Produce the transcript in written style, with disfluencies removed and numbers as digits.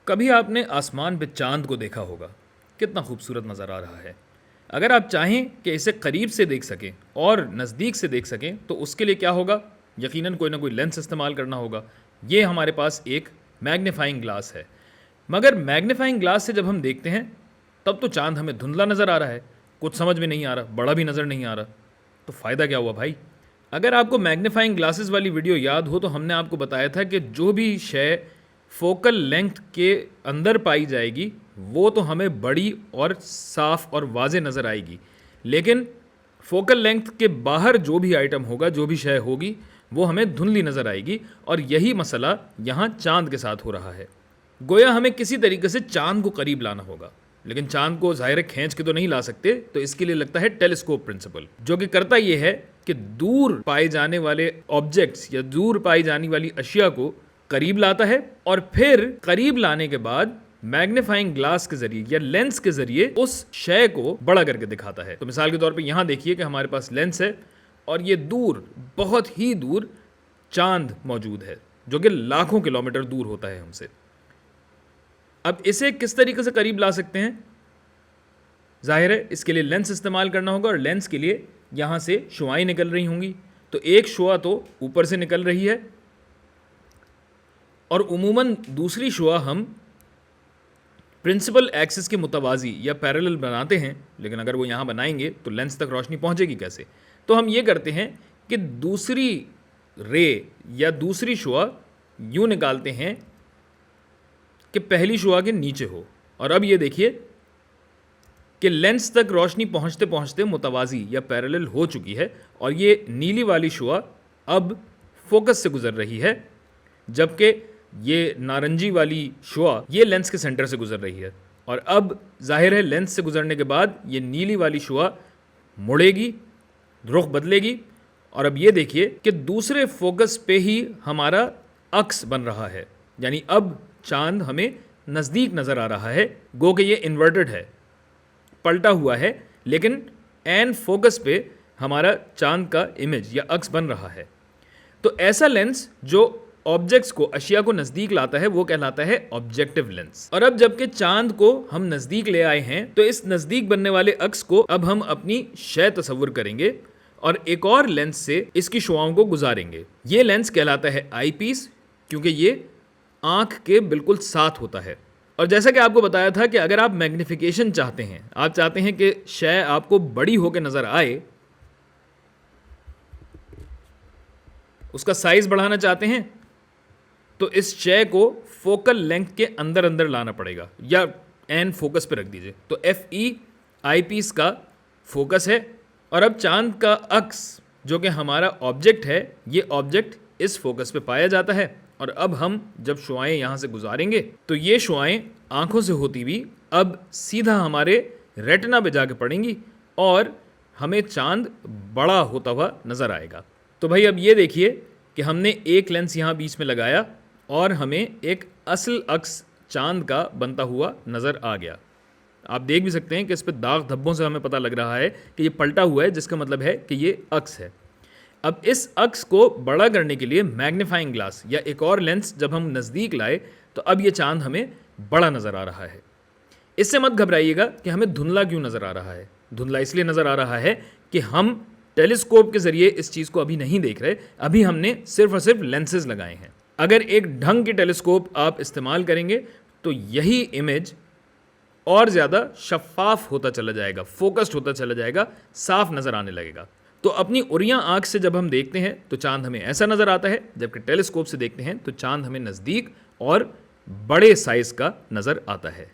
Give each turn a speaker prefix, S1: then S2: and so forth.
S1: कभी आपने आसमान पे चांद को देखा होगा, कितना खूबसूरत नज़र आ रहा है। अगर आप चाहें कि इसे करीब से देख सकें और नज़दीक से देख सकें तो उसके लिए क्या होगा? यकीनन कोई ना कोई लेंस इस्तेमाल करना होगा। ये हमारे पास एक मैग्नीफाइंग ग्लास है। मगर मैग्नीफाइंग ग्लास से जब हम देखते हैं तब तो चांद हमें धुंधला नज़र आ रहा है, कुछ समझ में नहीं आ रहा, बड़ा भी नज़र नहीं आ रहा। तो फ़ायदा क्या हुआ भाई? अगर आपको मैग्नीफाइंग ग्लासेस वाली वीडियो याद हो तो हमने आपको बताया था कि जो भी शय फोकल लेंथ के अंदर पाई जाएगी वो तो हमें बड़ी और साफ और वाज़े नज़र आएगी, लेकिन फोकल लेंथ के बाहर जो भी आइटम होगा, जो भी शय होगी, वो हमें धुंधली नज़र आएगी। और यही मसला यहाँ चांद के साथ हो रहा है। गोया हमें किसी तरीके से चांद को करीब लाना होगा, लेकिन चांद को ज़ाहिर खींच के तो नहीं ला सकते, तो इसके लिए लगता है टेलीस्कोप प्रिंसिपल, जो कि करता ये है कि दूर पाए जाने वाले ऑब्जेक्ट्स या दूर पाई जाने वाली अशिया को करीब लाता है और फिर करीब लाने के बाद मैग्नीफाइंग ग्लास के जरिए या लेंस के जरिए उस शय को बड़ा करके दिखाता है। तो मिसाल के तौर पे यहाँ देखिए कि हमारे पास लेंस है और ये दूर, बहुत ही दूर चांद मौजूद है जो कि लाखों किलोमीटर दूर होता है हमसे। अब इसे किस तरीके से करीब ला सकते हैं? जाहिर है इसके लिए लेंस इस्तेमाल करना होगा और लेंस के लिए यहाँ से शुआएं निकल रही होंगी। तो एक शुआ तो ऊपर से निकल रही है और उमूमन दूसरी शुआ हम प्रिंसिपल एक्सिस के मुतवाज़ी या पैरेलल बनाते हैं, लेकिन अगर वो यहाँ बनाएंगे तो लेंस तक रोशनी पहुँचेगी कैसे? तो हम ये करते हैं कि दूसरी रे या दूसरी शुआ यूँ निकालते हैं कि पहली शुआ के नीचे हो। और अब ये देखिए कि लेंस तक रोशनी पहुँचते पहुँचते मुतवाज़ी या पैरेलल हो चुकी है और ये नीली वाली शुआ अब फोकस से गुज़र रही है, जबकि ये नारंगी वाली शुआ ये लेंस के सेंटर से गुजर रही है। और अब जाहिर है लेंस से गुजरने के बाद ये नीली वाली शुआ मुड़ेगी, रुख बदलेगी और अब ये देखिए कि दूसरे फोकस पे ही हमारा अक्स बन रहा है, यानी अब चांद हमें नज़दीक नज़र आ रहा है। गो कि ये इन्वर्टेड है, पलटा हुआ है, लेकिन एन फोकस पे हमारा चांद का इमेज या अक्स बन रहा है। तो ऐसा लेंस जो ऑब्जेक्ट्स को, अशिया को नज़दीक लाता है, वो कहलाता है ऑब्जेक्टिव लेंस। और अब जबकि चांद को हम नज़दीक ले आए हैं तो इस नज़दीक बनने वाले अक्स को अब हम अपनी शय तस्वुर करेंगे और एक और लेंस से इसकी शुआओं को गुजारेंगे। ये लेंस कहलाता है आई पीस, क्योंकि ये आँख के बिल्कुल साथ होता है। और जैसा कि आपको बताया था कि अगर आप मैग्नीफिकेशन चाहते हैं, आप चाहते हैं कि शय आपको बड़ी होकर नज़र आए, उसका साइज़ बढ़ाना चाहते हैं, तो इस शय को फोकल लेंथ के अंदर अंदर लाना पड़ेगा या एन फोकस पे रख दीजिए। तो एफ ई आई पीस का फोकस है और अब चांद का अक्स जो कि हमारा ऑब्जेक्ट है, ये ऑब्जेक्ट इस फोकस पे पाया जाता है। और अब हम जब शुआएं यहाँ से गुजारेंगे तो ये शुआएं आँखों से होती हुई अब सीधा हमारे रेटिना पे जाके पड़ेंगी और हमें चांद बड़ा होता हुआ नज़र आएगा। तो भाई अब ये देखिए कि हमने एक लेंस यहाँ बीच में लगाया और हमें एक असल अक्स चांद का बनता हुआ नज़र आ गया। आप देख भी सकते हैं कि इस पर दाग धब्बों से हमें पता लग रहा है कि ये पलटा हुआ है, जिसका मतलब है कि ये अक्स है। अब इस अक्स को बड़ा करने के लिए मैग्नीफाइंग ग्लास या एक और लेंस जब हम नज़दीक लाए तो अब ये चांद हमें बड़ा नज़र आ रहा है। इससे मत घबराइएगा कि हमें धुंधला क्यों नज़र आ रहा है। धुंधला इसलिए नज़र आ रहा है कि हम टेलीस्कोप के ज़रिए इस चीज़ को अभी नहीं देख रहे, अभी हमने सिर्फ और सिर्फ लेंसेज लगाए हैं। अगर एक ढंग के टेलीस्कोप आप इस्तेमाल करेंगे तो यही इमेज और ज़्यादा शफाफ होता चला जाएगा, फोकस्ड होता चला जाएगा, साफ नज़र आने लगेगा। तो अपनी उरियां आँख से जब हम देखते हैं तो चांद हमें ऐसा नज़र आता है, जबकि टेलीस्कोप से देखते हैं तो चांद हमें नज़दीक और बड़े साइज़ का नज़र आता है।